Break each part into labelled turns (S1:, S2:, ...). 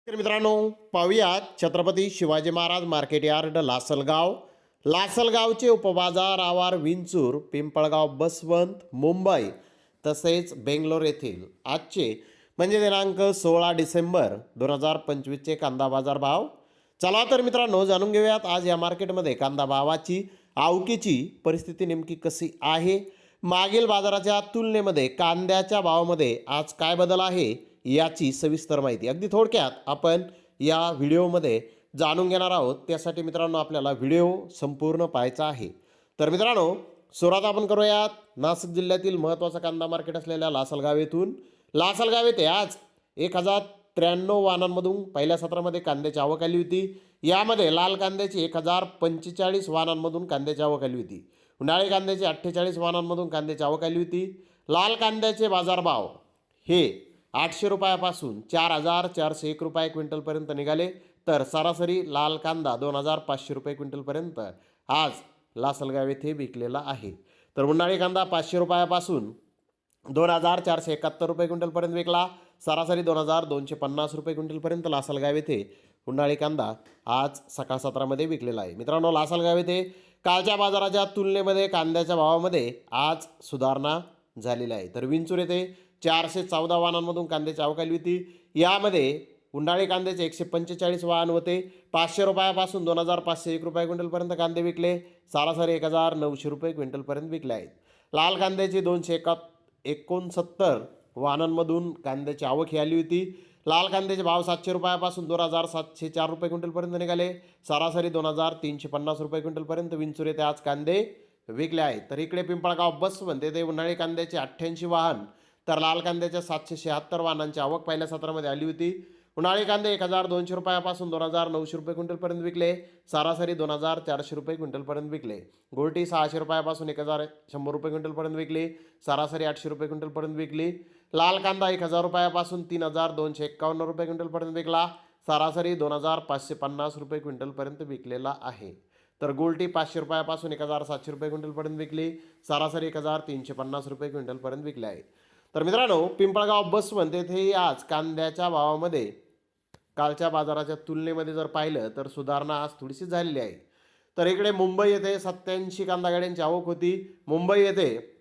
S1: तर मित्रांनो, पाहूयात छत्रपती शिवाजी महाराज मार्केट यार्ड लासलगाव, लासलगावचे उपबाजार आवार विंचूर, पिंपळगाव बसवंत, मुंबई तसेच बेंगलोर येथील आजचे म्हणजे दिनांक 16 डिसेंबर 2025चे कांदा बाजार भाव. चला तर मित्रांनो, जाणून घेऊयात आज या मार्केटमध्ये कांदा भावाची आवकीची परिस्थिती नेमकी कशी आहे. मागील बाजाराच्या तुलनेमध्ये कांद्याच्या भावामध्ये आज काय बदल आहे याची सविस्तर माहिती अगदी थोडक्यात आपण या व्हिडिओमध्ये जाणून घेणार आहोत. त्यासाठी मित्रांनो आपल्याला व्हिडिओ संपूर्ण पाहायचा आहे. तर मित्रांनो, सुरुवात आपण करूयात नाशिक जिल्ह्यातील महत्त्वाचा कांदा मार्केट असलेल्या लासलगाव येथून. लासलगाव येथे आज 1093 वाहनांमधून पहिल्या सत्रामध्ये कांद्याची आवक आली होती. यामध्ये लाल कांद्याची 1045 वाहनांमधून कांद्याची आवक आली होती. उन्हाळी कांद्याची 48 वाहनांमधून कांद्याची आवक आली होती. लाल कांद्याचे बाजारभाव हे 800 रुपयापासून 4401 रुपये क्विंटलपर्यंत निघाले. तर सरासरी लाल कांदा 2500 रुपये क्विंटलपर्यंत आज लासलगाव येथे विकलेला आहे. तर उन्हाळी कांदा 500 रुपयापासून 2471 रुपये क्विंटलपर्यंत विकला. सरासरी 2250 रुपये क्विंटलपर्यंत लासलगाव येथे उन्हाळी कांदा आज सकाळ सत्रामध्ये विकलेला आहे. मित्रांनो, लासलगाव येथे कालच्या बाजाराच्या तुलनेमध्ये कांद्याच्या भावामध्ये आज सुधारणा झालेली आहे. तर विंचूर येथे 414 वाहनांमधून कांद्याची आवक आली होती. यामध्ये उन्हाळी कांद्याचे 145 वाहन होते. 500 रुपयापासून 2501 रुपये क्विंटलपर्यंत कांदे विकले. सरासरी 1900 रुपये क्विंटलपर्यंत विकले आहेत. लाल कांद्याची 269 वाहनांमधून कांद्याची आवक ही आली होती. लाल कांद्याचे भाव 700 रुपयापासून 2704 रुपये क्विंटलपर्यंत निघाले. सरासरी 2350 रुपये क्विंटलपर्यंत विंचूर येथे आज कांदे विकले आहेत. तर इकडे पिंपळगाव बसवंत येथे उन्हाळी कांद्याचे 88 वाहन तर लाल कांद्याच्या 776 वाहनांची आवक पहिल्या सत्रामध्ये आली होती. उन्हाळी कांदे 1200 रुपयापासून 2900 रुपये क्विंटलपर्यंत विकले. सरासरी 2400 रुपये क्विंटलपर्यंत विकले. गोल्टी 600 रुपयापासून 1100 रुपये क्विंटलपर्यंत विकली. सरासरी 800 रुपये क्विंटलपर्यंत विकली. लाल कांदा 1000 रुपयापासून 3251 रुपये क्विंटलपर्यंत विकला. सरासरी 2550 रुपये क्विंटलपर्यंत विकलेला आहे. तर गोल्टी 500 रुपयापासून 1700 रुपये क्विंटलपर्यंत विकली. सरासरी 1350 रुपये क्विंटलपर्यंत विकले आहे. तर मित्रांनो, पिंपळगाव बसवंत येथेही आज कांद्याच्या भावामध्ये कालच्या बाजाराच्या तुलनेमध्ये जर पाहिलं तर सुधारणा आज थोडीशी झालेली आहे. तर इकडे मुंबई येथे 87 कांदा गाड्यांची आवक होती. मुंबई येथे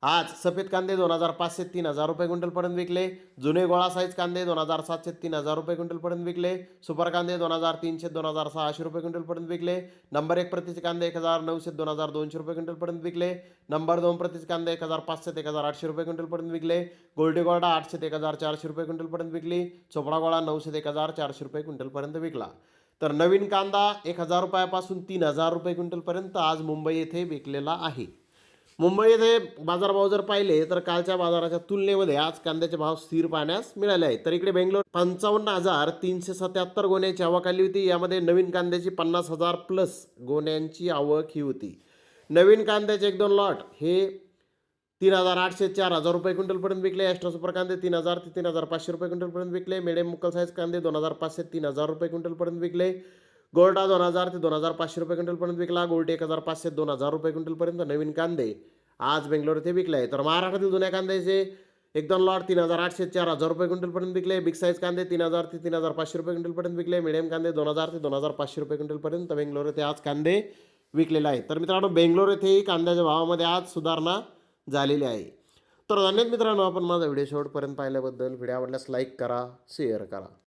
S1: आज सफेद कांदे 2500 3000 रुपये क्विंटलपर्यंत विकले. जुने गोळा साईज कांदे 2700 3000 रुपये क्विंटलपर्यंत विकले. सुपर कांदे 2300 2600 रुपये क्विंटलपर्यंत विकले. नंबर 1 प्रतीचे कांदे 1900 2200 रुपये क्विंटलपर्यंत विकले. नंबर 2 प्रतीचे कांदे 1500 1800 रुपये क्विंटलपर्यंत विकले. गोल्डी गोल्डा 800 1400 रुपये क्विंटलपर्यंत विकली. चोपडा गोळा 900 1400 रुपये क्विंटलपर्यंत विकला. तर नवीन कांदा 1000 रुपयापासून 3000 रुपये क्विंटलपर्यंत आज मुंबई येथे विकलेला आहे. मुंबई येथे बाजारभाव जर पाहिले तर कालच्या बाजाराच्या तुलनेमध्ये आज कांद्याचे भाव स्थिर पाहण्यास मिळाले आहेत. तर इकडे बेंगलोर 55,377 गोण्यांची आवक आली होती. यामध्ये नवीन कांद्याची 50,000 प्लस गोण्यांची आवक ही होती. नवीन कांद्याचे 1-2 लॉट हे 3800 4000 रुपये क्विंटलपर्यंत विकले. एक्स्ट्रा सुपर कांदे 3000 ते 3500 रुपये क्विंटलपर्यंत विकले. मिडियम मुक्कल साईज कांदे 2500 3000 रुपये क्विंटलपर्यंत विकले. गोल्डा 2000 ते 2500 रुपये क्विंटलपर्यंत विकला. गोल्टी 1500 2000 रुपये क्विंटलपर्यंत नवीन कांदे आज बेंगलोर येथे विकले आहे. तर महाराष्ट्रातील जुन्या कांद्याचे 1-2 लॉट 3800 4000 रुपये क्विंटलपर्यंत विकले. बिग साईज कांदे 3000 ते 3500 रुपये क्विंटलपर्यंत विकले. मिडियम कांदे 2000 ते 2500 रुपये क्विंटलपर्यंत बेंगलोर येथे आज कांदे विकलेले आहेत. तर मित्रांनो, बेंगलोर येथेही कांद्याच्या भावामध्ये आज सुधारणा झालेली आहे. तर धन्यवाद मित्रांनो, आपण माझा व्हिडिओ शेवटपर्यंत पाहिल्याबद्दल. व्हिडिओ आवडल्यास लाईक करा, शेअर करा.